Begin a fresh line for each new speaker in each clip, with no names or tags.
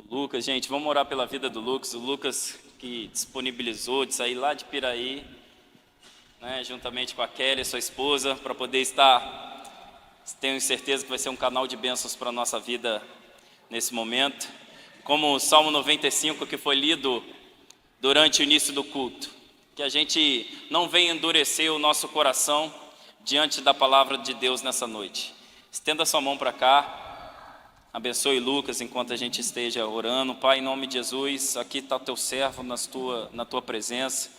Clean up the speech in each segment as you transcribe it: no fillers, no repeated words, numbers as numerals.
Lucas, gente, vamos orar pela vida do Lucas. O Lucas que disponibilizou de sair lá de Piraí, né, juntamente com a Kelly, sua esposa, para poder estar, tenho certeza que vai ser um canal de bênçãos para a nossa vida nesse momento. Como o Salmo 95 que foi lido durante o início do culto, que a gente não venha endurecer o nosso coração diante da palavra de Deus nessa noite. Estenda sua mão para cá. Abençoe Lucas enquanto a gente esteja orando. Pai, em nome de Jesus, aqui está o teu servo na tua presença.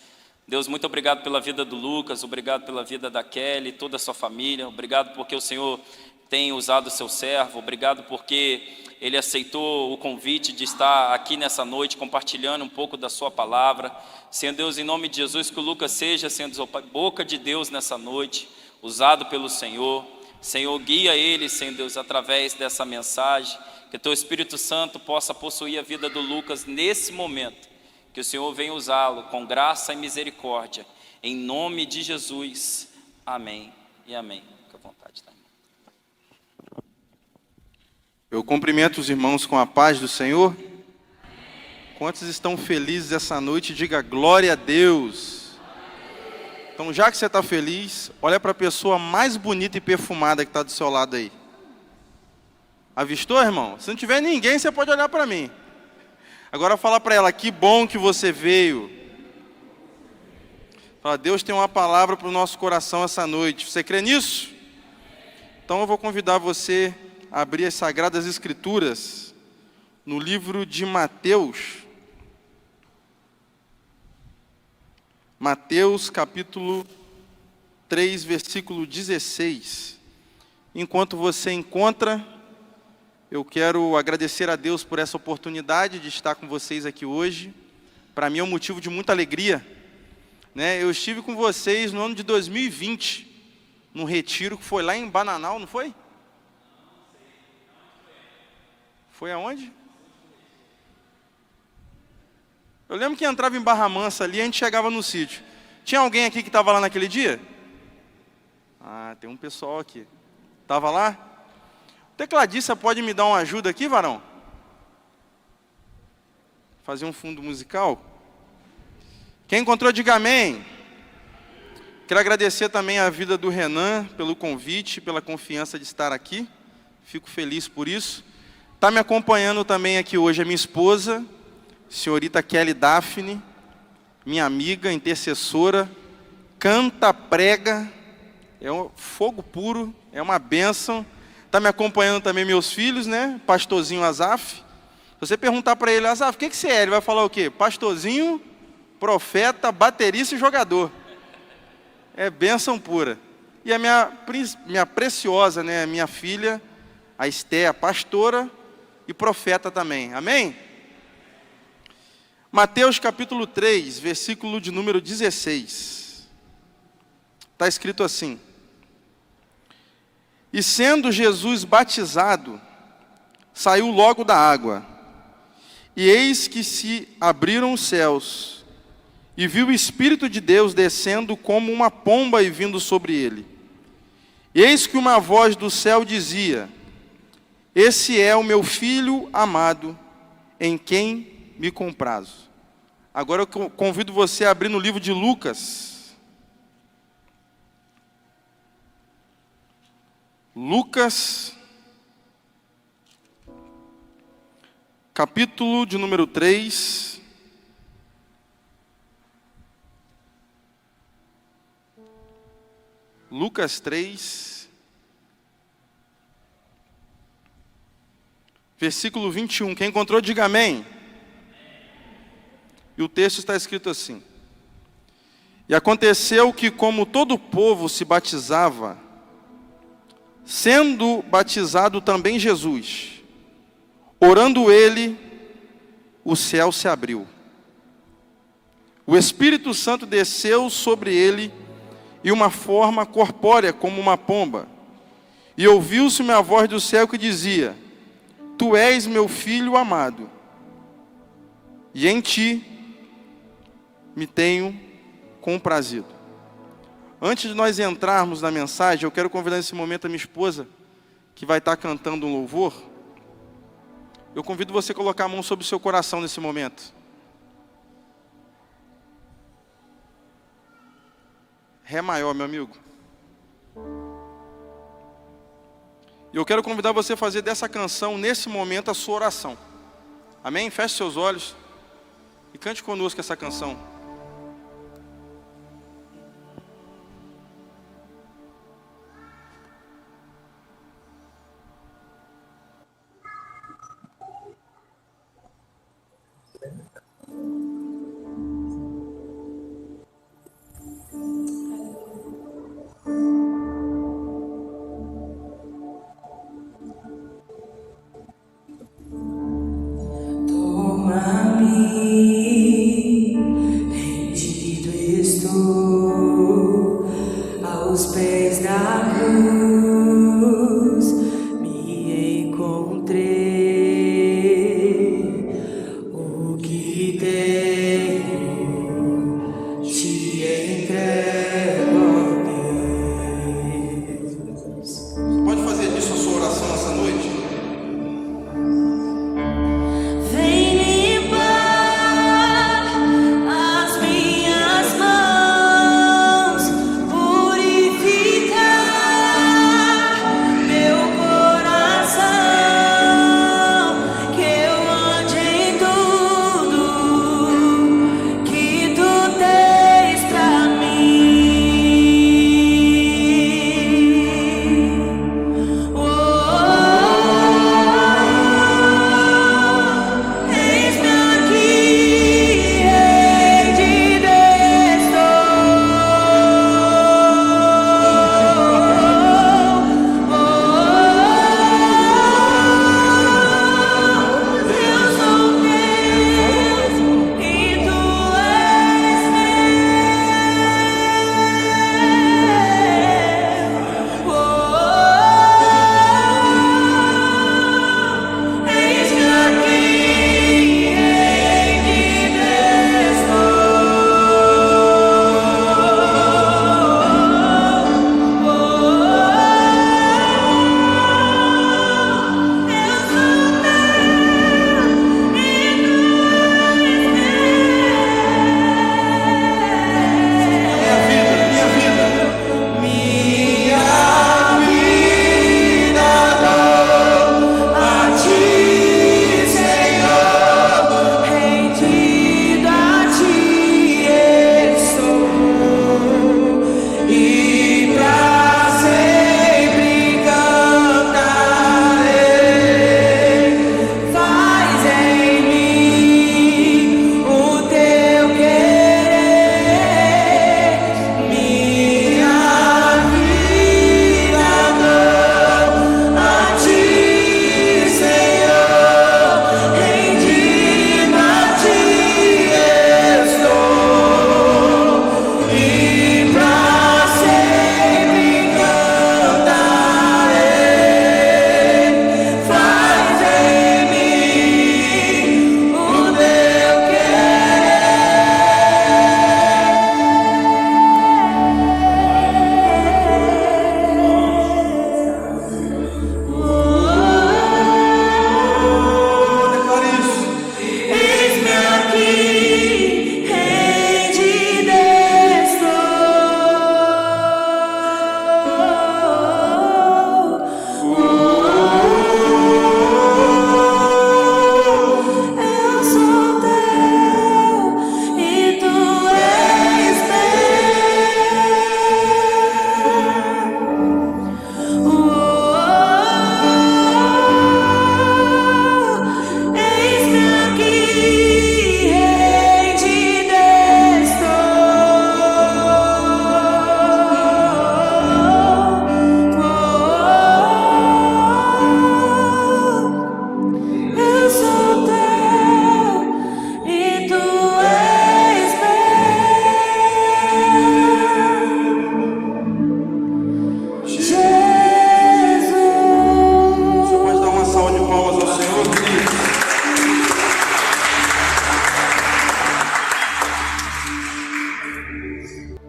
Deus, muito obrigado pela vida do Lucas, obrigado pela vida da Kelly, toda a sua família. Obrigado porque o Senhor tem usado o seu servo. Obrigado porque ele aceitou o convite de estar aqui nessa noite compartilhando um pouco da sua palavra. Senhor Deus, em nome de Jesus, que o Lucas seja, Senhor Deus, a boca de Deus nessa noite, usado pelo Senhor. Senhor, guia ele, Senhor Deus, através dessa mensagem, que teu Espírito Santo possa possuir a vida do Lucas nesse momento, que o Senhor venha usá-lo com graça e misericórdia, em nome de Jesus, amém e amém. Fique à vontade, tá?
Eu cumprimento os irmãos com a paz do Senhor. Quantos estão felizes essa noite? Diga glória a Deus. Então, já que você está feliz, olha para a pessoa mais bonita e perfumada que está do seu lado aí. Avistou, irmão? Se não tiver ninguém, você pode olhar para mim. Agora fala para ela, que bom que você veio. Fala, Deus tem uma palavra para o nosso coração essa noite. Você crê nisso? Então eu vou convidar você a abrir as Sagradas Escrituras no livro de Mateus. Mateus capítulo 3, versículo 16. Enquanto você encontra, eu quero agradecer a Deus por essa oportunidade de estar com vocês aqui hoje. Para mim é um motivo de muita alegria, né? Eu estive com vocês no ano de 2020, num retiro que foi lá em Bananal, não foi? Foi aonde? Eu lembro que entrava em Barra Mansa ali, a gente chegava no sítio. Tinha alguém aqui que estava lá naquele dia? Ah, tem um pessoal aqui. Estava lá? Tecladista, pode me dar uma ajuda aqui, varão? Fazer um fundo musical? Quem encontrou, diga amém. Quero agradecer também a vida do Renan pelo convite, pela confiança de estar aqui. Fico feliz por isso. Está me acompanhando também aqui hoje a minha esposa, senhorita Kelly Daphne, minha amiga, intercessora, canta, prega, é um fogo puro, é uma bênção. Está me acompanhando também meus filhos, né? Pastorzinho Azaf. Se você perguntar para ele, Azaf, o que você é? Ele vai falar o quê? Pastorzinho, profeta, baterista e jogador. É bênção pura. E a minha preciosa, né? Minha filha, a Esté, a pastora e profeta também. Amém? Mateus capítulo 3, versículo de número 16. Está escrito assim: E sendo Jesus batizado, saiu logo da água. E eis que se abriram os céus, e viu o Espírito de Deus descendo como uma pomba e vindo sobre ele. E eis que uma voz do céu dizia: Esse é o meu Filho amado, em quem me comprazo. Agora eu convido você a abrir no livro de Lucas. Lucas, capítulo de número 3. Lucas 3, versículo 21. Quem encontrou, diga amém. E o texto está escrito assim: E aconteceu que, como todo o povo se batizava, sendo batizado também Jesus, orando ele, o céu se abriu. O Espírito Santo desceu sobre ele, e uma forma corpórea como uma pomba. E ouviu-se uma voz do céu que dizia: Tu és meu Filho amado, e em ti me tenho comprazido. Antes de nós entrarmos na mensagem, eu quero convidar nesse momento a minha esposa, que vai estar cantando um louvor. Eu convido você a colocar a mão sobre o seu coração nesse momento. Ré maior, meu amigo. E eu quero convidar você a fazer dessa canção, nesse momento, a sua oração. Amém? Feche seus olhos e cante conosco essa canção.
Rendido estou aos pés da cruz, me encontrei. O que tenho te entrego, ó Deus.
Você pode fazer disso a sua oração essa noite?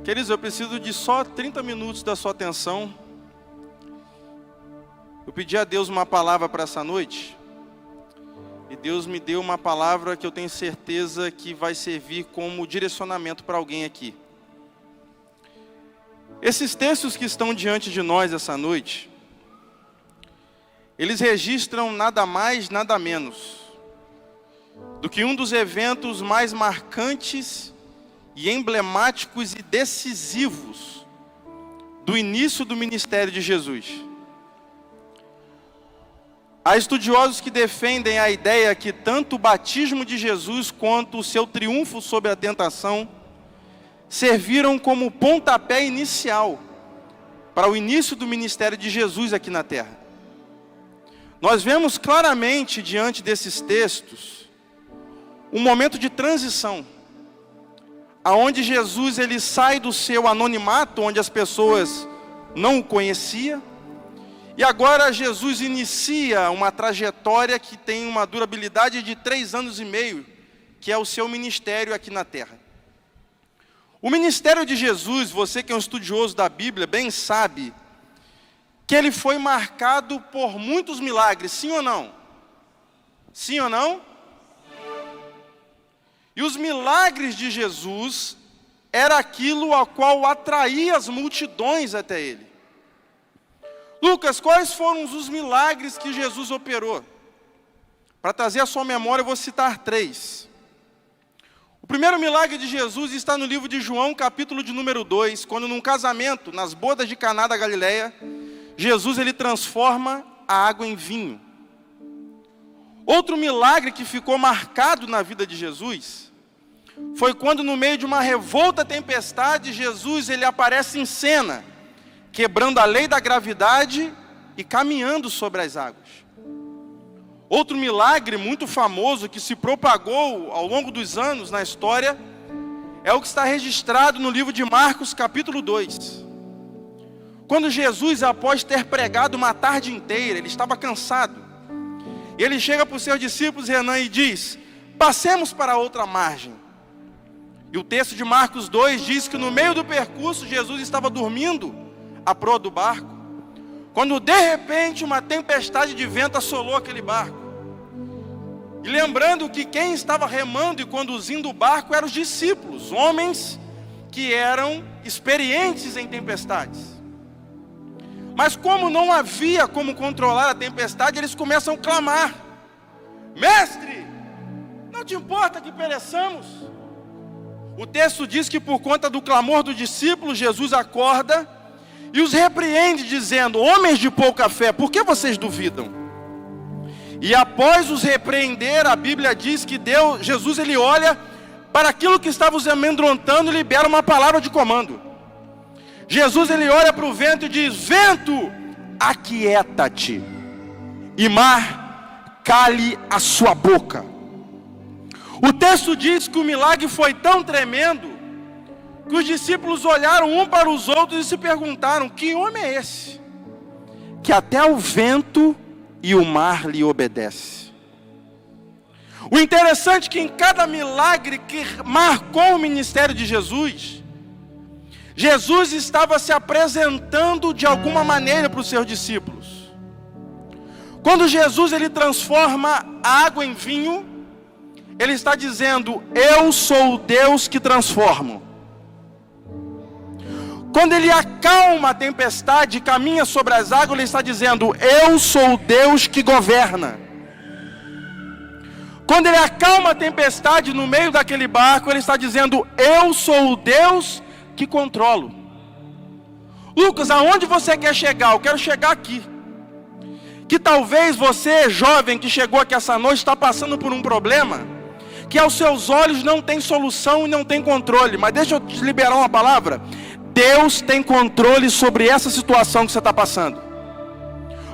Queridos, eu preciso de só 30 minutos da sua atenção. Eu pedi a Deus uma palavra para essa noite. E Deus me deu uma palavra que eu tenho certeza que vai servir como direcionamento para alguém aqui. Esses textos que estão diante de nós essa noite, eles registram nada mais, nada menos do que um dos eventos mais marcantes e emblemáticos e decisivos do início do ministério de Jesus. Há estudiosos que defendem a ideia que tanto o batismo de Jesus quanto o seu triunfo sobre a tentação serviram como pontapé inicial para o início do ministério de Jesus aqui na terra. Nós vemos claramente diante desses textos um momento de transição, aonde Jesus ele sai do seu anonimato, onde as pessoas não o conheciam, e agora Jesus inicia uma trajetória que tem uma durabilidade de 3 anos e meio, que é o seu ministério aqui na terra. O ministério de Jesus, você que é um estudioso da Bíblia, bem sabe que ele foi marcado por muitos milagres, sim ou não? Sim ou não? E os milagres de Jesus era aquilo ao qual atraía as multidões até ele. Lucas, quais foram os milagres que Jesus operou? Para trazer a sua memória, eu vou citar 3. O primeiro milagre de Jesus está no livro de João, capítulo de número 2, quando num casamento, nas bodas de Caná da Galileia, Jesus ele transforma a água em vinho. Outro milagre que ficou marcado na vida de Jesus foi quando no meio de uma revolta tempestade, Jesus ele aparece em cena, quebrando a lei da gravidade e caminhando sobre as águas. Outro milagre muito famoso que se propagou ao longo dos anos na história é o que está registrado no livro de Marcos, capítulo 2. Quando Jesus, após ter pregado uma tarde inteira, ele estava cansado. Ele chega para os seus discípulos, Renan, e diz: passemos para outra margem. E o texto de Marcos 2 diz que no meio do percurso, Jesus estava dormindo à proa do barco, quando de repente uma tempestade de vento assolou aquele barco. E lembrando que quem estava remando e conduzindo o barco eram os discípulos, homens que eram experientes em tempestades. Mas como não havia como controlar a tempestade, eles começam a clamar: mestre, não te importa que pereçamos? O texto diz que por conta do clamor dos discípulos, Jesus acorda e os repreende dizendo: homens de pouca fé, por que vocês duvidam? E após os repreender, a Bíblia diz que Jesus ele olha para aquilo que estava os amedrontando e libera uma palavra de comando. Jesus ele olha para o vento e diz: vento, aquieta-te, e mar, cale a sua boca. O texto diz que o milagre foi tão tremendo que os discípulos olharam um para os outros e se perguntaram: que homem é esse, que até o vento e o mar lhe obedece? O interessante é que em cada milagre que marcou o ministério de Jesus, Jesus estava se apresentando de alguma maneira para os seus discípulos. Quando Jesus ele transforma a água em vinho, ele está dizendo: eu sou o Deus que transformo. Quando ele acalma a tempestade e caminha sobre as águas, ele está dizendo: eu sou o Deus que governa. Quando ele acalma a tempestade no meio daquele barco, ele está dizendo: eu sou o Deus que controlo. Lucas, aonde você quer chegar? Eu quero chegar aqui. Que talvez você, jovem, que chegou aqui essa noite, está passando por um problema que aos seus olhos não tem solução e não tem controle. Mas deixa eu te liberar uma palavra. Deus tem controle sobre essa situação que você está passando.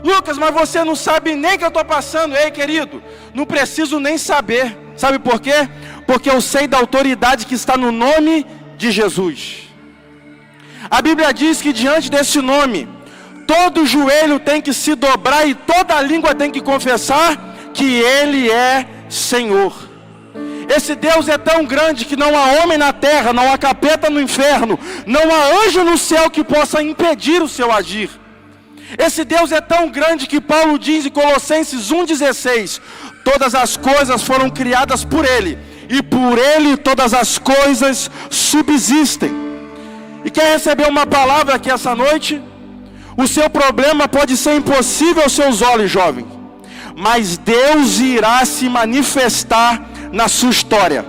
Lucas, mas você não sabe nem que eu estou passando. Ei, querido, não preciso nem saber. Sabe por quê? Porque eu sei da autoridade que está no nome de Jesus. A Bíblia diz que diante desse nome, todo joelho tem que se dobrar e toda língua tem que confessar que Ele é Senhor. Esse Deus é tão grande que não há homem na terra, não há capeta no inferno, não há anjo no céu que possa impedir o seu agir. Esse Deus é tão grande que Paulo diz em Colossenses 1,16: todas as coisas foram criadas por Ele, e por Ele todas as coisas subsistem. E quer receber uma palavra aqui essa noite? O seu problema pode ser impossível aos seus olhos, jovem, mas Deus irá se manifestar na sua história.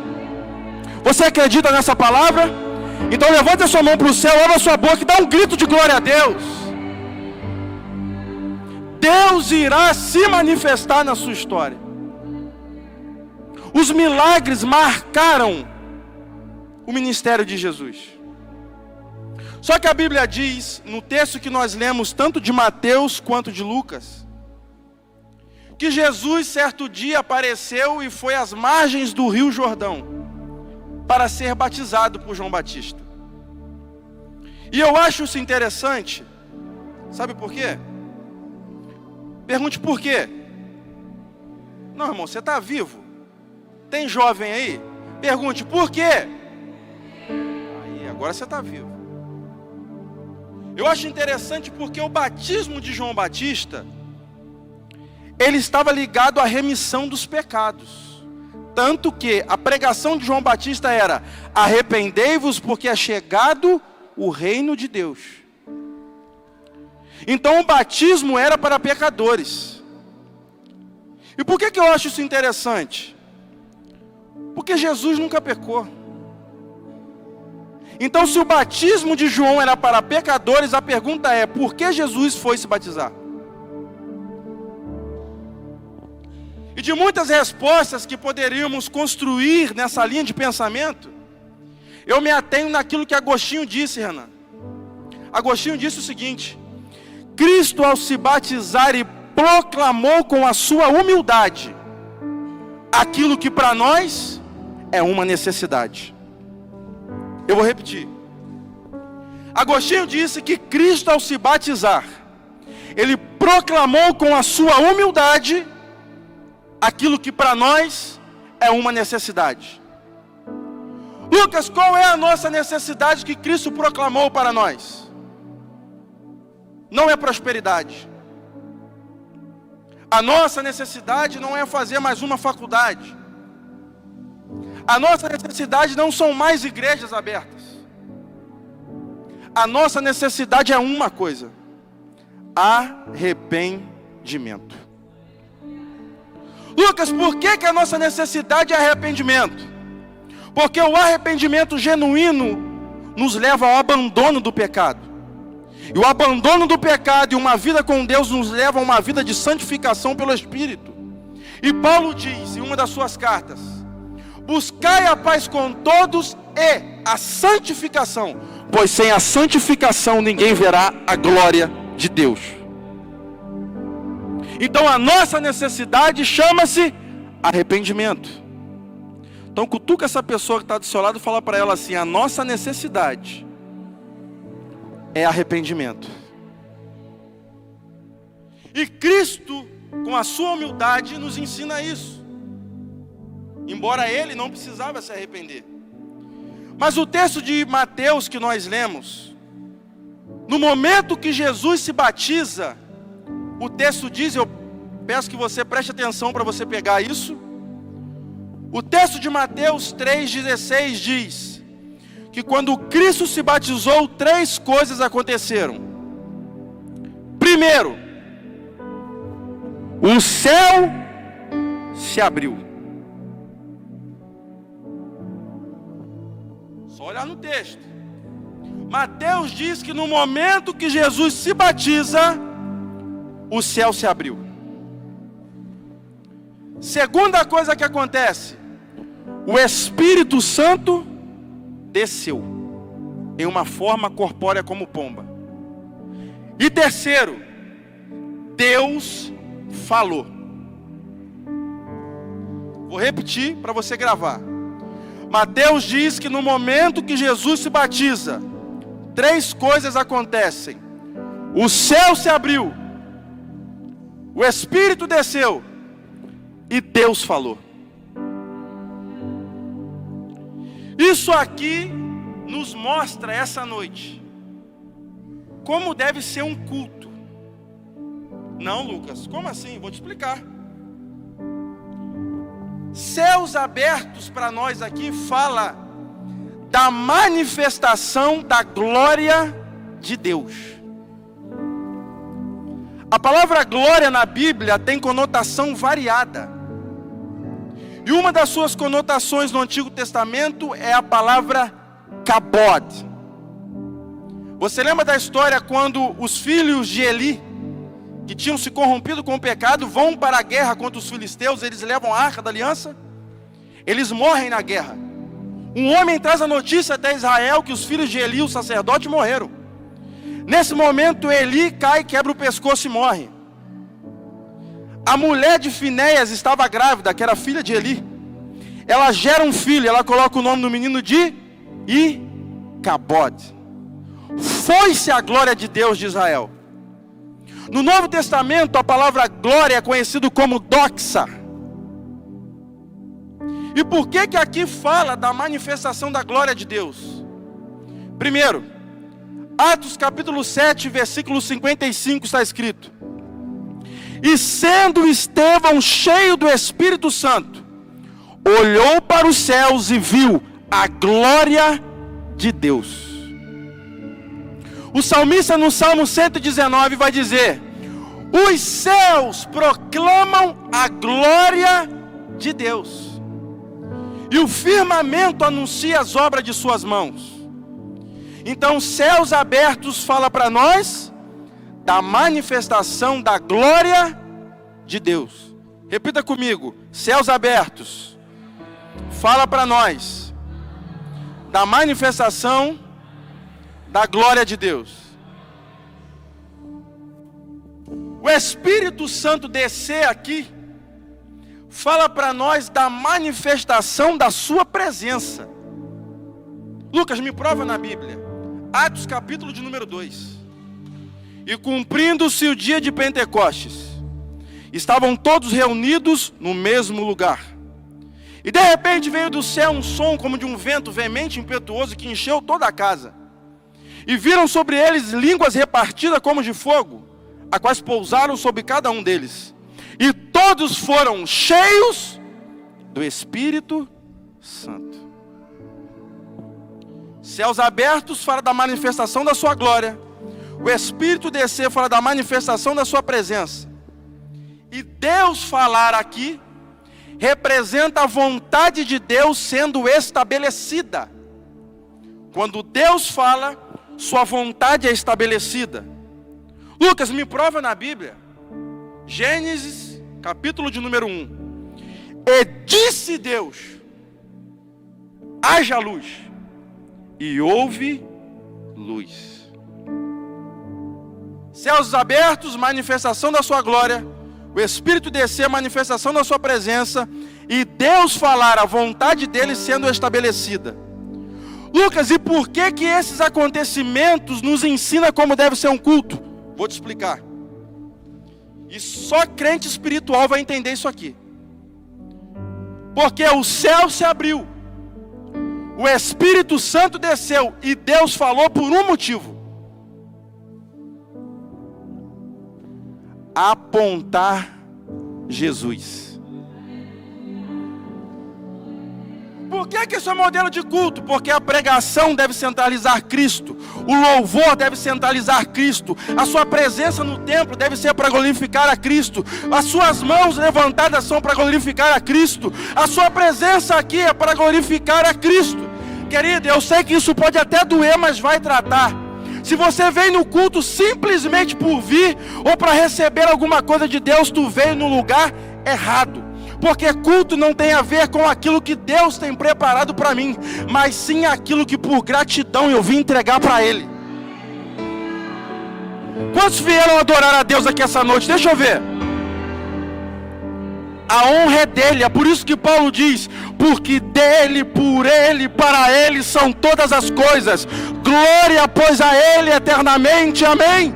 Você acredita nessa palavra? Então levante a sua mão para o céu, abra a sua boca e dá um grito de glória a Deus. Deus irá se manifestar na sua história. Os milagres marcaram o ministério de Jesus. Só que a Bíblia diz, no texto que nós lemos, tanto de Mateus quanto de Lucas, que Jesus certo dia apareceu e foi às margens do Rio Jordão para ser batizado por João Batista. E eu acho isso interessante. Sabe por quê? Pergunte por quê. Não, irmão, você está vivo? Tem jovem aí? Pergunte por quê? Aí, agora você está vivo. Eu acho interessante porque o batismo de João Batista, ele estava ligado à remissão dos pecados. Tanto que a pregação de João Batista era: arrependei-vos porque é chegado o reino de Deus. Então o batismo era para pecadores. E por que eu acho isso interessante? Porque Jesus nunca pecou. Então se o batismo de João era para pecadores, a pergunta é: por que Jesus foi se batizar? E de muitas respostas que poderíamos construir nessa linha de pensamento, eu me atenho naquilo que Agostinho disse, Renan. Agostinho disse o seguinte: Cristo, ao se batizar, e proclamou com a sua humildade aquilo que para nós é uma necessidade. Eu vou repetir. Agostinho disse que Cristo, ao se batizar, ele proclamou com a sua humildade aquilo que para nós é uma necessidade. Lucas, qual é a nossa necessidade que Cristo proclamou para nós? Não é prosperidade. A nossa necessidade não é fazer mais uma faculdade. A nossa necessidade não são mais igrejas abertas. A nossa necessidade é uma coisa: arrependimento. Lucas, por que a nossa necessidade é arrependimento? Porque o arrependimento genuíno nos leva ao abandono do pecado. E o abandono do pecado e uma vida com Deus nos leva a uma vida de santificação pelo Espírito. E Paulo diz em uma das suas cartas: buscai a paz com todos e a santificação, pois sem a santificação ninguém verá a glória de Deus. Então a nossa necessidade chama-se arrependimento. Então cutuca essa pessoa que está do seu lado e fala para ela assim: a nossa necessidade é arrependimento. E Cristo, com a sua humildade, nos ensina isso. Embora ele não precisava se arrepender. Mas o texto de Mateus que nós lemos, no momento que Jesus se batiza, o texto diz, eu peço que você preste atenção para você pegar isso. O texto de Mateus 3,16 diz que quando Cristo se batizou, 3 coisas aconteceram. Primeiro, o céu se abriu. Só olhar no texto. Mateus diz que no momento que Jesus se batiza, o céu se abriu. Segunda coisa que acontece: o Espírito Santo desceu em uma forma corpórea como pomba. E terceiro, Deus falou. Vou repetir para você gravar. Mateus diz que no momento que Jesus se batiza, 3 coisas acontecem: o céu se abriu, o Espírito desceu e Deus falou. Isso aqui nos mostra essa noite como deve ser um culto. Não, Lucas, como assim? Vou te explicar. Céus abertos para nós aqui fala da manifestação da glória de Deus. A palavra glória na Bíblia tem conotação variada. E uma das suas conotações no Antigo Testamento é a palavra kabod. Você lembra da história quando os filhos de Eli, que tinham se corrompido com o pecado, vão para a guerra contra os filisteus, eles levam a arca da aliança, eles morrem na guerra. Um homem traz a notícia até Israel que os filhos de Eli, o sacerdote, morreram. Nesse momento Eli cai, quebra o pescoço e morre. A mulher de Finéias estava grávida, que era filha de Eli. Ela gera um filho, ela coloca o nome do menino de Icabode. Foi-se a glória de Deus de Israel. No Novo Testamento, a palavra glória é conhecida como doxa. E por que que aqui fala da manifestação da glória de Deus? Primeiro, Atos capítulo 7, versículo 55 está escrito: e sendo Estevão cheio do Espírito Santo, olhou para os céus e viu a glória de Deus. O salmista no Salmo 119 vai dizer: os céus proclamam a glória de Deus, e o firmamento anuncia as obras de suas mãos. Então, céus abertos fala para nós da manifestação da glória de Deus. Repita comigo: céus abertos fala para nós da manifestação da glória de Deus. O Espírito Santo descer aqui fala para nós da manifestação da sua presença. Lucas, me prova na Bíblia. Atos capítulo de número 2. E cumprindo-se o dia de Pentecostes, estavam todos reunidos no mesmo lugar. E de repente veio do céu um som como de um vento veemente e impetuoso que encheu toda a casa. E viram sobre eles línguas repartidas como de fogo, a quais pousaram sobre cada um deles. E todos foram cheios do Espírito Santo. Céus abertos fala da manifestação da sua glória. O Espírito descer fala da manifestação da sua presença. E Deus falar aqui representa a vontade de Deus sendo estabelecida. Quando Deus fala, sua vontade é estabelecida. Lucas, me prova na Bíblia. Gênesis, capítulo de número 1. E disse Deus: haja luz. E houve luz. Céus abertos, manifestação da sua glória. O Espírito descer, manifestação da sua presença. E Deus falar, a vontade dele sendo estabelecida. Lucas, e por que que esses acontecimentos nos ensinam como deve ser um culto? Vou te explicar. E só crente espiritual vai entender isso aqui. Porque o céu se abriu, o Espírito Santo desceu e Deus falou por um motivo: apontar Jesus. Por que que isso é modelo de culto? Porque a pregação deve centralizar Cristo, o louvor deve centralizar Cristo, a sua presença no templo deve ser para glorificar a Cristo, as suas mãos levantadas são para glorificar a Cristo, a sua presença aqui é para glorificar a Cristo. Querido, eu sei que isso pode até doer, mas vai tratar. Se você vem no culto simplesmente por vir, ou para receber alguma coisa de Deus, tu veio no lugar errado. Porque culto não tem a ver com aquilo que Deus tem preparado para mim, mas sim aquilo que por gratidão eu vim entregar para Ele. Quantos vieram adorar a Deus aqui essa noite? Deixa eu ver. A honra é dele, é por isso que Paulo diz: porque dele, por ele, para ele são todas as coisas, glória pois a ele eternamente, amém.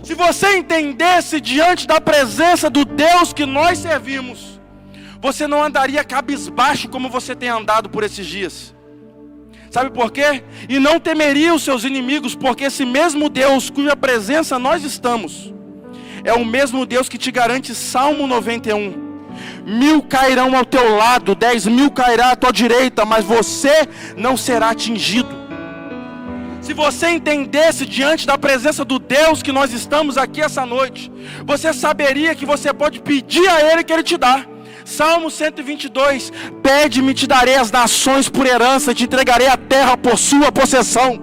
Se você entendesse diante da presença do Deus que nós servimos, você não andaria cabisbaixo como você tem andado por esses dias. Sabe por quê? E não temeria os seus inimigos, porque esse mesmo Deus cuja presença nós estamos, é o mesmo Deus que te garante Salmo 91. 1000 cairão ao teu lado, 10.000 cairá à tua direita, mas você não será atingido. Se você entendesse diante da presença do Deus que nós estamos aqui essa noite, você saberia que você pode pedir a Ele que Ele te dá. Salmo 122, pede-me, te darei as nações por herança, te entregarei a terra por sua possessão.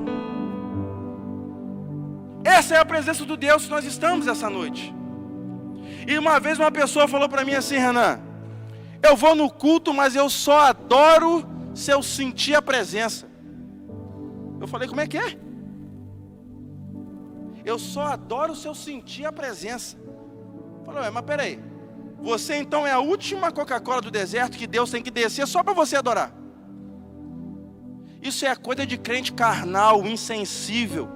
Essa é a presença do Deus que nós estamos essa noite. E uma vez uma pessoa falou para mim assim: Renan, eu vou no culto, mas eu só adoro se eu sentir a presença. Eu falei, como é que é? Eu só adoro se eu sentir a presença. Eu falei, mas peraí, você então é a última Coca-Cola do deserto que Deus tem que descer só para você adorar? Isso é coisa de crente carnal, insensível,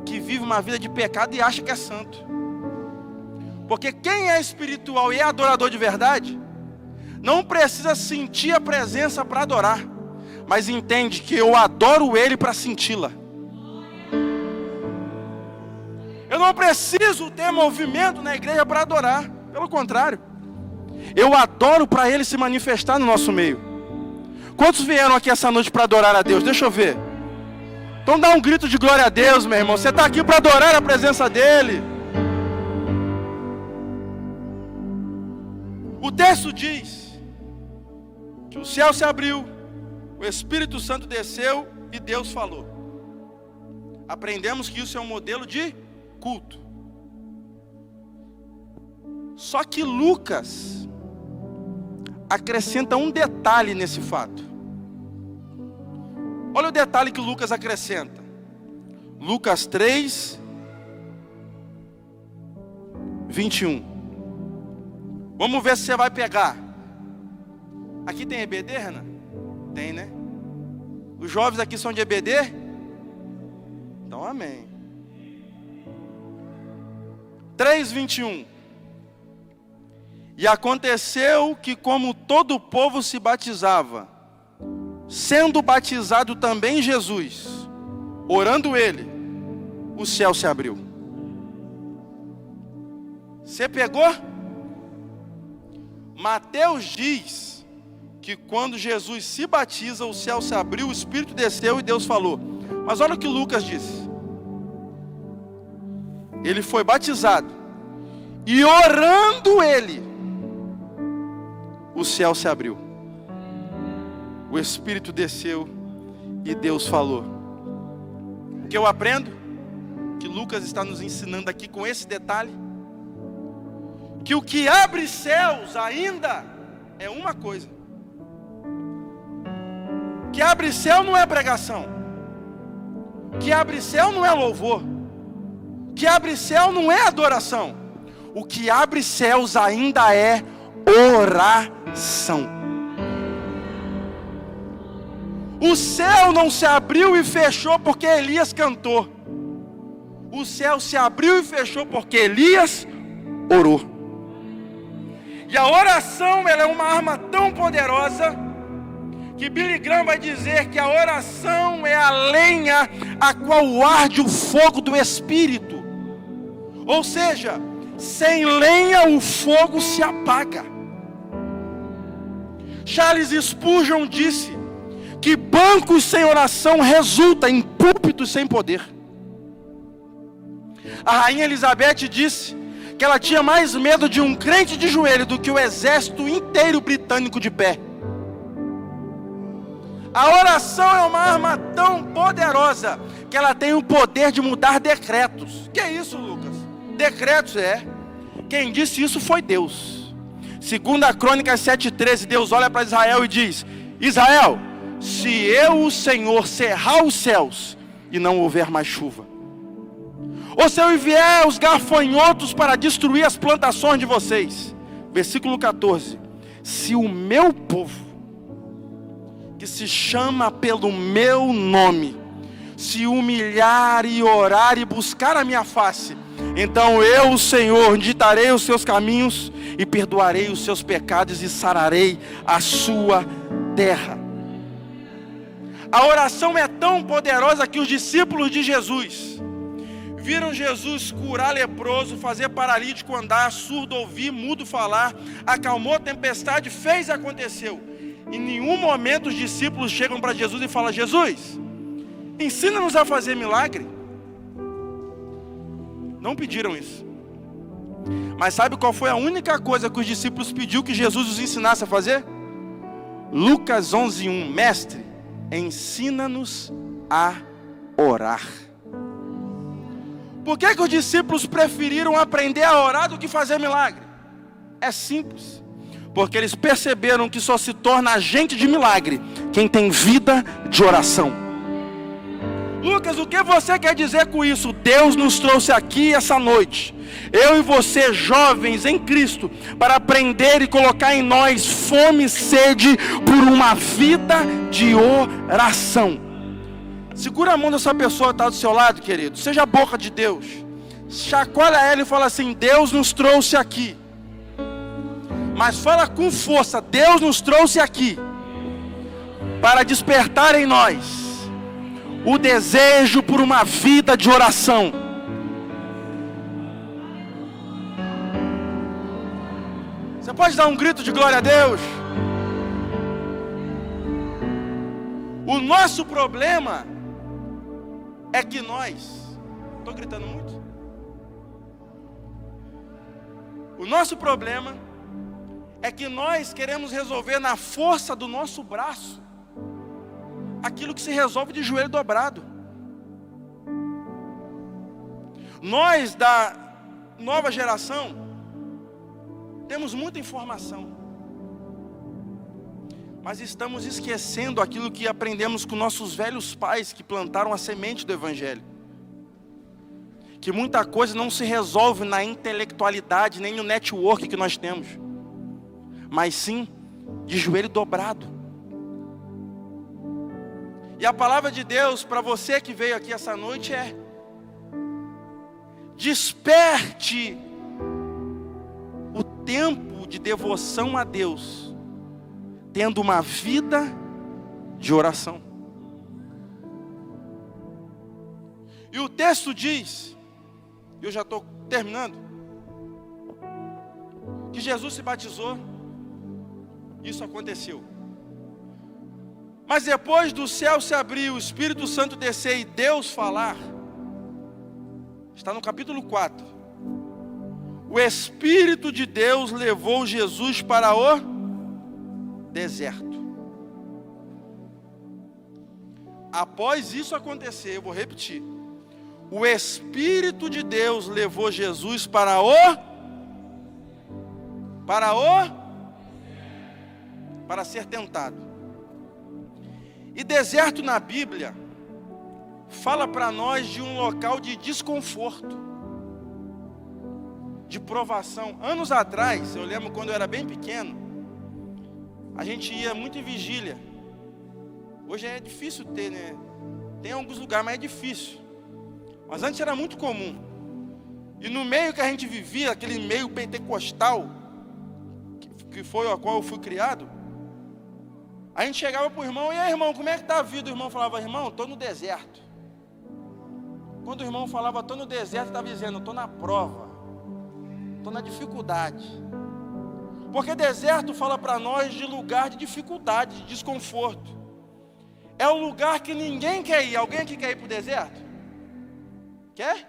que vive uma vida de pecado e acha que é santo. Porque quem é espiritual e é adorador de verdade, não precisa sentir a presença para adorar, mas entende que eu adoro Ele para senti-la. Eu não preciso ter movimento na igreja para adorar, pelo contrário, eu adoro para Ele se manifestar no nosso meio. Quantos vieram aqui essa noite para adorar a Deus? Deixa eu ver. Então dá um grito de glória a Deus, meu irmão. Você está aqui para adorar a presença dEle. O texto diz que o céu se abriu, o Espírito Santo desceu e Deus falou. Aprendemos que isso é um modelo de culto. Só que Lucas acrescenta um detalhe nesse fato. Olha o detalhe que Lucas acrescenta. Lucas 3, 21. Vamos ver se você vai pegar. Aqui tem EBD, Renan? Tem, né? Os jovens aqui são de EBD? Então amém. 3:21. E aconteceu que, como todo o povo se batizava, sendo batizado também Jesus, orando ele, o céu se abriu. Você pegou? Mateus diz que quando Jesus se batiza, o céu se abriu, o Espírito desceu e Deus falou. Mas olha o que Lucas diz. Ele foi batizado e orando ele, o céu se abriu. O Espírito desceu e Deus falou. O que eu aprendo? Que Lucas está nos ensinando aqui com esse detalhe. Que o que abre céus ainda é uma coisa. O que abre céu não é pregação. O que abre céu não é louvor. O que abre céu não é adoração. O que abre céus ainda é oração. O céu não se abriu e fechou porque Elias cantou. O céu se abriu e fechou porque Elias orou. E a oração, ela é uma arma tão poderosa que Billy Graham vai dizer que a oração é a lenha a qual arde o fogo do Espírito. Ou seja, sem lenha o fogo se apaga. Charles Spurgeon disse que bancos sem oração resultam em púlpitos sem poder. A rainha Elizabeth disse que ela tinha mais medo de um crente de joelho do que o exército inteiro britânico de pé. A oração é uma arma tão poderosa que ela tem o poder de mudar decretos. Que é isso, Lucas? Decretos Quem disse isso foi Deus. Segundo a Crônicas 7:13, Deus olha para Israel e diz: Israel, se eu, o Senhor, cerrar os céus e não houver mais chuva, ou se eu enviar os gafanhotos para destruir as plantações de vocês, versículo 14, se o meu povo, que se chama pelo meu nome, se humilhar e orar e buscar a minha face, então eu, o Senhor, ditarei os seus caminhos e perdoarei os seus pecados e sararei a sua terra. A oração é tão poderosa que os discípulos de Jesus viram Jesus curar leproso, fazer paralítico andar, surdo ouvir, mudo falar, acalmou a tempestade, fez e aconteceu. Em nenhum momento os discípulos chegam para Jesus e falam: Jesus, ensina-nos a fazer milagre. Não pediram isso. Mas sabe qual foi a única coisa que os discípulos pediu que Jesus os ensinasse a fazer? Lucas 11:1. Mestre, ensina-nos a orar. Por que os discípulos preferiram aprender a orar do que fazer milagre? É simples. Porque eles perceberam que só se torna agente de milagre quem tem vida de oração. Lucas, o que você quer dizer com isso? Deus nos trouxe aqui essa noite, eu e você, jovens em Cristo, para aprender e colocar em nós fome e sede por uma vida de oração. Segura a mão dessa pessoa que está do seu lado, querido. Seja a boca de Deus. Chacoalha ela e fala assim: Deus nos trouxe aqui. Mas fala com força: Deus nos trouxe aqui para despertar em nós o desejo por uma vida de oração. Você pode dar um grito de glória a Deus? O nosso problema é que nós... Estou gritando muito? O nosso problema é que nós queremos resolver na força do nosso braço aquilo que se resolve de joelho dobrado. Nós da nova geração temos muita informação, mas estamos esquecendo aquilo que aprendemos com nossos velhos pais que plantaram a semente do Evangelho. Que muita coisa não se resolve na intelectualidade, nem no network que nós temos, mas sim de joelho dobrado. E a palavra de Deus para você que veio aqui essa noite é: desperte o tempo de devoção a Deus, tendo uma vida de oração. E o texto diz, eu já estou terminando, que Jesus se batizou, isso aconteceu. Mas depois do céu se abrir, o Espírito Santo descer e Deus falar, está no capítulo 4. O Espírito de Deus levou Jesus para o deserto. Após isso acontecer, eu vou repetir. O Espírito de Deus levou Jesus para ser tentado. E deserto na Bíblia fala para nós de um local de desconforto, de provação. Anos atrás, eu lembro quando eu era bem pequeno, a gente ia muito em vigília. Hoje é difícil ter, né? Tem alguns lugares, mas é difícil. Mas antes era muito comum. E no meio que a gente vivia, aquele meio pentecostal, que foi a qual eu fui criado, a gente chegava para o irmão: e aí, irmão, como é que está a vida? O irmão falava: irmão, estou no deserto. Quando o irmão falava estou no deserto, estava dizendo: estou na prova, estou na dificuldade. Porque deserto fala para nós de lugar de dificuldade, de desconforto. É um lugar que ninguém quer ir. Alguém aqui quer ir para o deserto? Quer?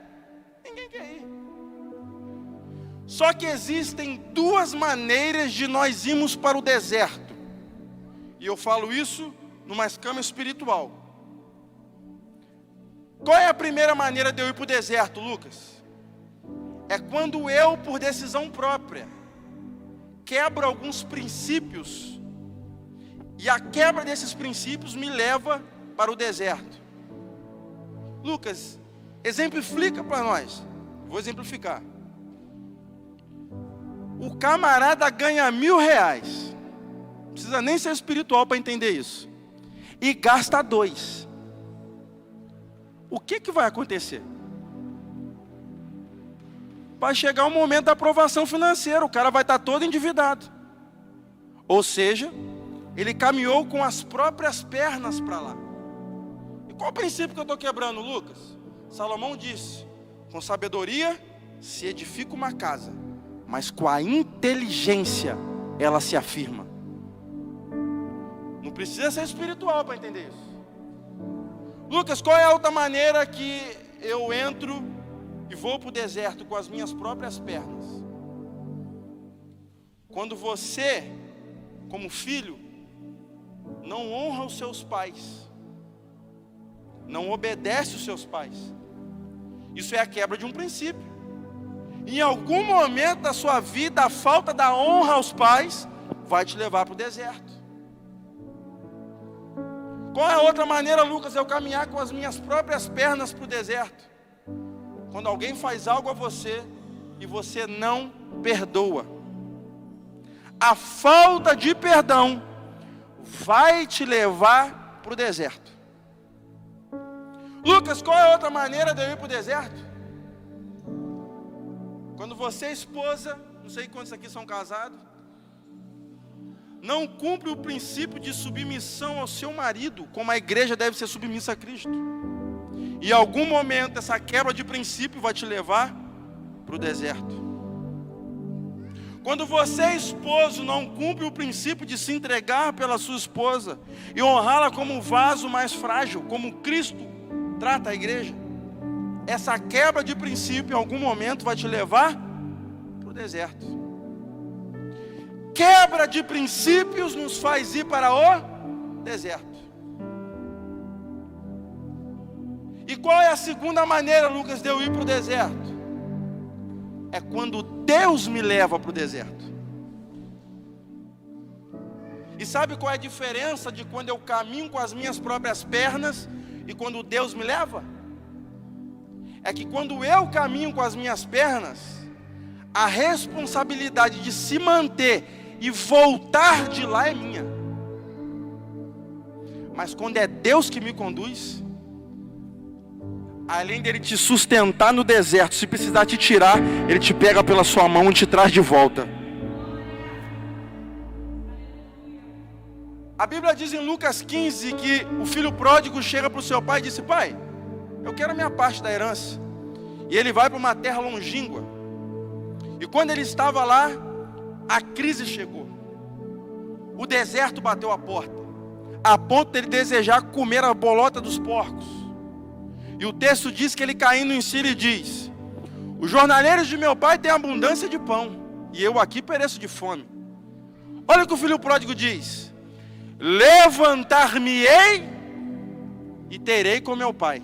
Ninguém quer ir. Só que existem duas maneiras de nós irmos para o deserto. E eu falo isso numa escama espiritual. Qual é a primeira maneira de eu ir para o deserto, Lucas? É quando eu, por decisão própria, quebro alguns princípios, e a quebra desses princípios me leva para o deserto. Lucas, exemplifica para nós. Vou exemplificar. O camarada ganha R$1.000. Não precisa nem ser espiritual para entender isso. E gasta 2. O que vai acontecer? Vai chegar um momento da aprovação financeira. O cara vai estar todo endividado. Ou seja, ele caminhou com as próprias pernas para lá. E qual o princípio que eu estou quebrando, Lucas? Salomão disse: Com sabedoria se edifica uma casa, mas com a inteligência ela se afirma. Não precisa ser espiritual para entender isso. Lucas, qual é a outra maneira que eu entro e vou para o deserto com as minhas próprias pernas? Quando você, como filho, não honra os seus pais, não obedece os seus pais, isso é a quebra de um princípio. Em algum momento da sua vida, a falta da honra aos pais vai te levar para o deserto. Qual é a outra maneira, Lucas, eu caminhar com as minhas próprias pernas para o deserto? Quando alguém faz algo a você e você não perdoa. A falta de perdão vai te levar para o deserto. Lucas, qual é a outra maneira de eu ir para o deserto? Quando você, esposa, não sei quantos aqui são casados, não cumpre o princípio de submissão ao seu marido, como a igreja deve ser submissa a Cristo. E em algum momento essa quebra de princípio vai te levar para o deserto. Quando você, esposo, não cumpre o princípio de se entregar pela sua esposa e honrá-la como um vaso mais frágil, como Cristo trata a igreja, essa quebra de princípio em algum momento vai te levar para o deserto. Quebra de princípios nos faz ir para o deserto. E qual é a segunda maneira, Lucas, de eu ir para o deserto? É quando Deus me leva para o deserto. E sabe qual é a diferença de quando eu caminho com as minhas próprias pernas e quando Deus me leva? É que quando eu caminho com as minhas pernas, a responsabilidade de se manter e voltar de lá é minha. Mas quando é Deus que me conduz, além dele te sustentar no deserto, se precisar te tirar, ele te pega pela sua mão e te traz de volta. A Bíblia diz em Lucas 15 que o filho pródigo chega para o seu pai e disse: pai, eu quero a minha parte da herança. E ele vai para uma terra longínqua. E quando ele estava lá, a crise chegou. O deserto bateu a porta, a ponto de ele desejar comer a bolota dos porcos. E o texto diz que ele, caindo em si, lhe diz: os jornaleiros de meu pai têm abundância de pão, e eu aqui pereço de fome. Olha o que o filho pródigo diz: levantar-me-ei e terei com meu pai.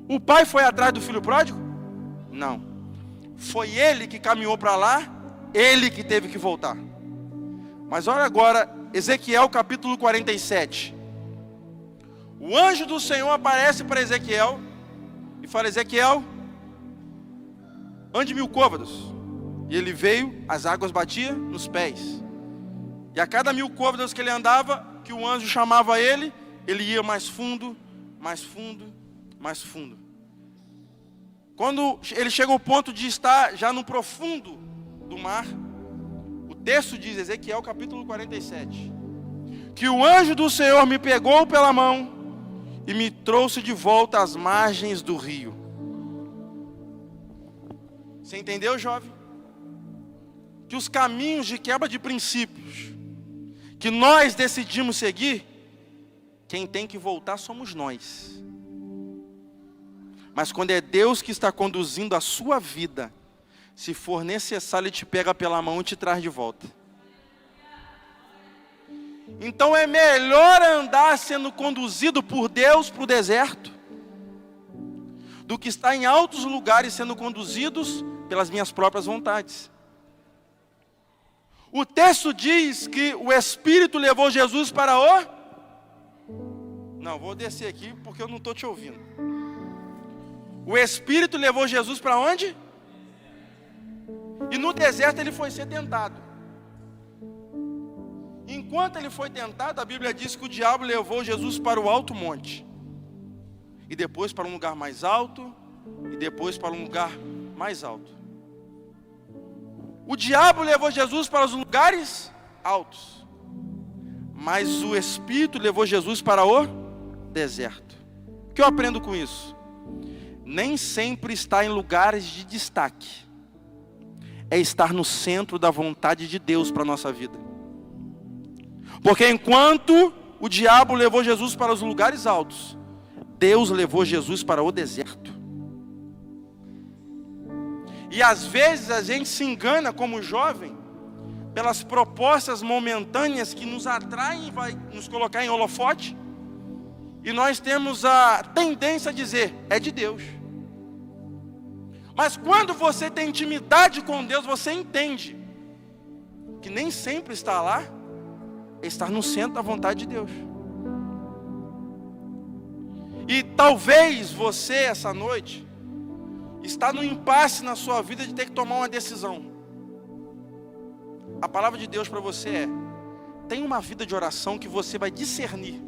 O pai foi atrás do filho pródigo? Não. Foi ele que caminhou para lá, ele que teve que voltar. Mas olha agora, Ezequiel capítulo 47. O anjo do Senhor aparece para Ezequiel e fala: Ezequiel, ande 1000 côvados. E ele veio, as águas batiam nos pés. E a cada 1000 côvados que ele andava, que o anjo chamava ele, ele ia mais fundo, mais fundo, mais fundo. Quando ele chega ao ponto de estar já no profundo do mar, o texto diz, Ezequiel capítulo 47, que o anjo do Senhor me pegou pela mão e me trouxe de volta às margens do rio. Você entendeu, jovem? Que os caminhos de quebra de princípios que nós decidimos seguir, quem tem que voltar somos nós. Mas quando é Deus que está conduzindo a sua vida, se for necessário, Ele te pega pela mão e te traz de volta. Então é melhor andar sendo conduzido por Deus para o deserto, do que estar em altos lugares sendo conduzidos pelas minhas próprias vontades. O texto diz que o Espírito levou Jesus para o... Não, vou descer aqui porque eu não estou te ouvindo. O Espírito levou Jesus para onde? E no deserto ele foi ser tentado. Enquanto ele foi tentado, a Bíblia diz que o diabo levou Jesus para o alto monte. E depois para um lugar mais alto. E depois para um lugar mais alto. O diabo levou Jesus para os lugares altos. Mas o Espírito levou Jesus para o deserto. O que eu aprendo com isso? nem sempre estar em lugares de destaque. É estar no centro da vontade de Deus para a nossa vida. Porque enquanto o diabo levou Jesus para os lugares altos, Deus levou Jesus para o deserto. E às vezes a gente se engana como jovem pelas propostas momentâneas que nos atraem e vai nos colocar em holofote. E nós temos a tendência a dizer, é de Deus. Mas quando você tem intimidade com Deus, você entende que nem sempre estar lá é estar no centro da vontade de Deus. E talvez você, essa noite, está no impasse na sua vida de ter que tomar uma decisão. A palavra de Deus para você é: tenha uma vida de oração que você vai discernir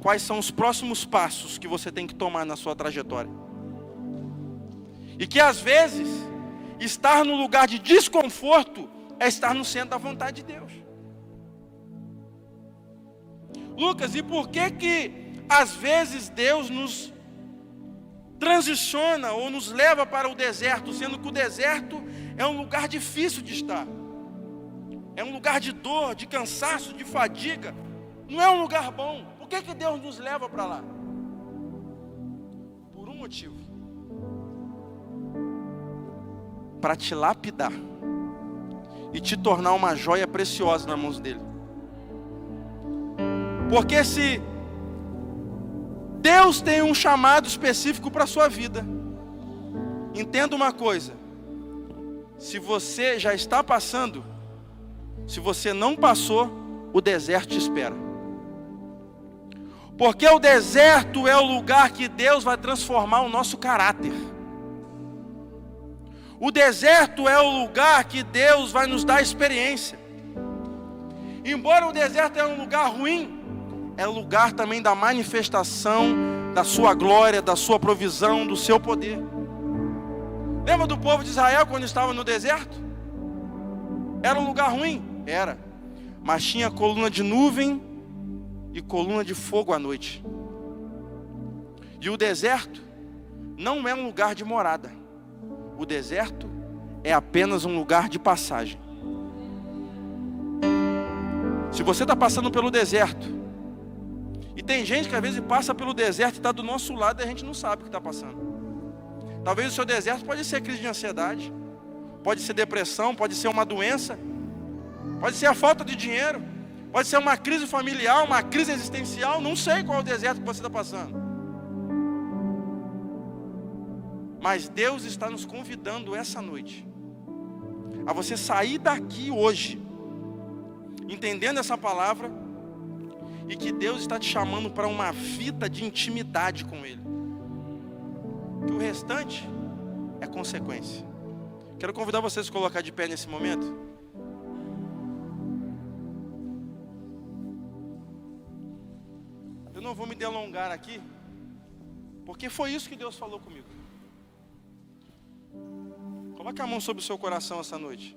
quais são os próximos passos que você tem que tomar na sua trajetória. E que às vezes, estar no lugar de desconforto é estar no centro da vontade de Deus. Lucas, e por que às vezes Deus nos transiciona ou nos leva para o deserto, sendo que o deserto é um lugar difícil de estar? É um lugar de dor, de cansaço, de fadiga. Não é um lugar bom. Por que Deus nos leva para lá? Por um motivo: para te lapidar e te tornar uma joia preciosa nas mãos dele. Porque se Deus tem um chamado específico para a sua vida, entenda uma coisa: se você já está passando, se você não passou, o deserto te espera. Porque o deserto é o lugar que Deus vai transformar o nosso caráter. O deserto é o lugar que Deus vai nos dar experiência. Embora o deserto é um lugar ruim, é o lugar também da manifestação da sua glória, da sua provisão, do seu poder. Lembra do povo de Israel quando estava no deserto? Era um lugar ruim? Era. Mas tinha coluna de nuvem e coluna de fogo à noite. E o deserto não é um lugar de morada. O deserto é apenas um lugar de passagem. Se você está passando pelo deserto, e tem gente que às vezes passa pelo deserto e está do nosso lado e a gente não sabe o que está passando. Talvez o seu deserto pode ser crise de ansiedade, pode ser depressão, pode ser uma doença, pode ser a falta de dinheiro, pode ser uma crise familiar, uma crise existencial. Não sei qual é o deserto que você está passando. Mas Deus está nos convidando essa noite a você sair daqui hoje entendendo essa palavra, e que Deus está te chamando para uma vida de intimidade com Ele, que o restante é consequência. Quero convidar vocês a se colocar de pé nesse momento. Eu não vou me delongar aqui, porque foi isso que Deus falou comigo. Coloque a mão sobre o seu coração essa noite.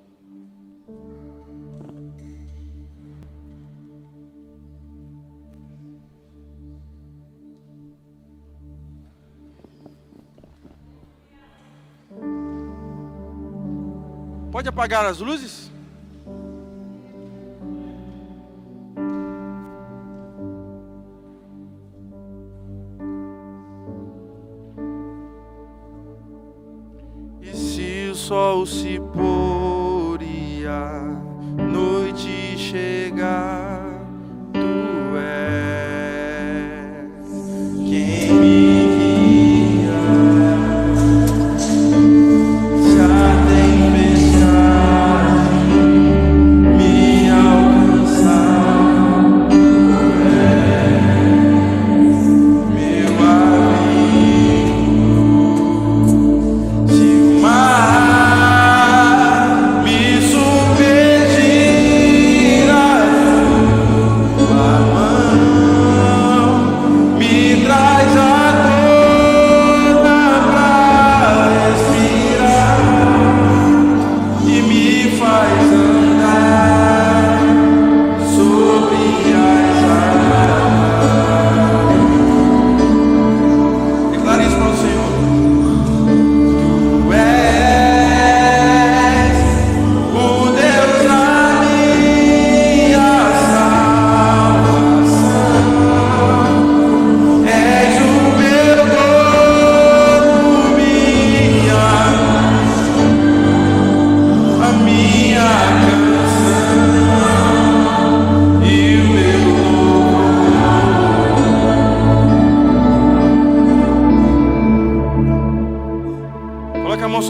Pode apagar as luzes? E se o sol se pôr e a noite chegar, tu és quem me guia. Se a tempestade me alcançar, tu és meu abrigo. Se o mar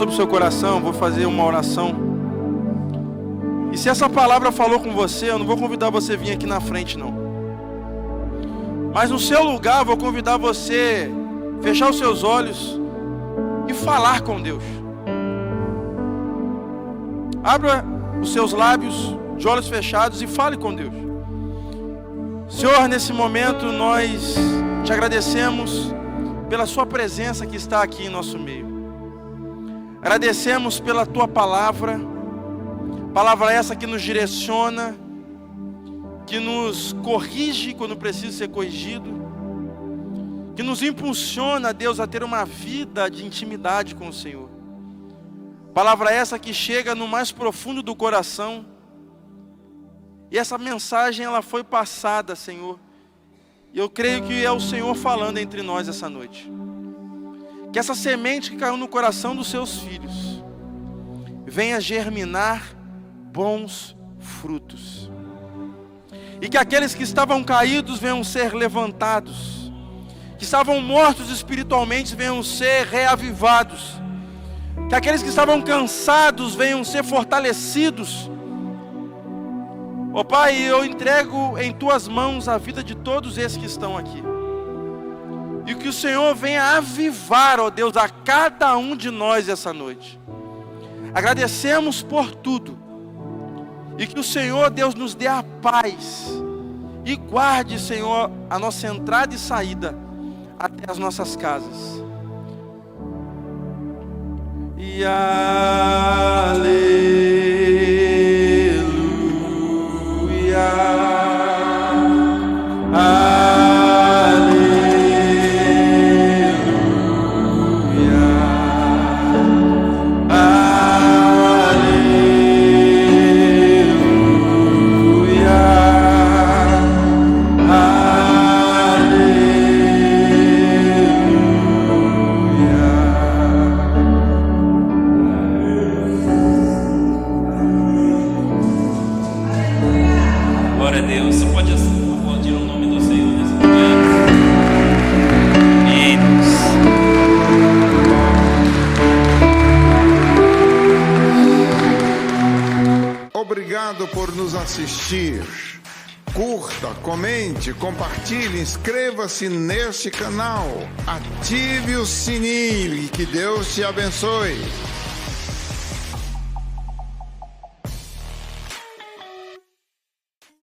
sobre o seu coração, vou fazer uma oração. E se essa palavra falou com você, eu não vou convidar você a vir aqui na frente, não. Mas no seu lugar, vou convidar você a fechar os seus olhos e falar com Deus. Abra os seus lábios de olhos fechados e fale com Deus. Senhor, nesse momento nós te agradecemos pela sua presença que está aqui em nosso meio. Agradecemos pela tua palavra, palavra essa que nos direciona, que nos corrige quando precisa ser corrigido, que nos impulsiona, Deus, a ter uma vida de intimidade com o Senhor. Palavra essa que chega no mais profundo do coração. E essa mensagem ela foi passada, Senhor. E eu creio que é o Senhor falando entre nós essa noite. Que essa semente que caiu no coração dos seus filhos venha germinar bons frutos. E que aqueles que estavam caídos venham ser levantados. Que estavam mortos espiritualmente venham ser reavivados. Que aqueles que estavam cansados venham ser fortalecidos. Ó Pai, eu entrego em Tuas mãos a vida de todos esses que estão aqui. E que o Senhor venha avivar, ó Deus, a cada um de nós essa noite. Agradecemos por tudo. E que o Senhor, Deus, nos dê a paz. E guarde, Senhor, a nossa entrada e saída até as nossas casas. E aleluia.
Obrigado por nos assistir. Curta, comente, compartilhe, inscreva-se neste canal. Ative o sininho e que Deus te abençoe.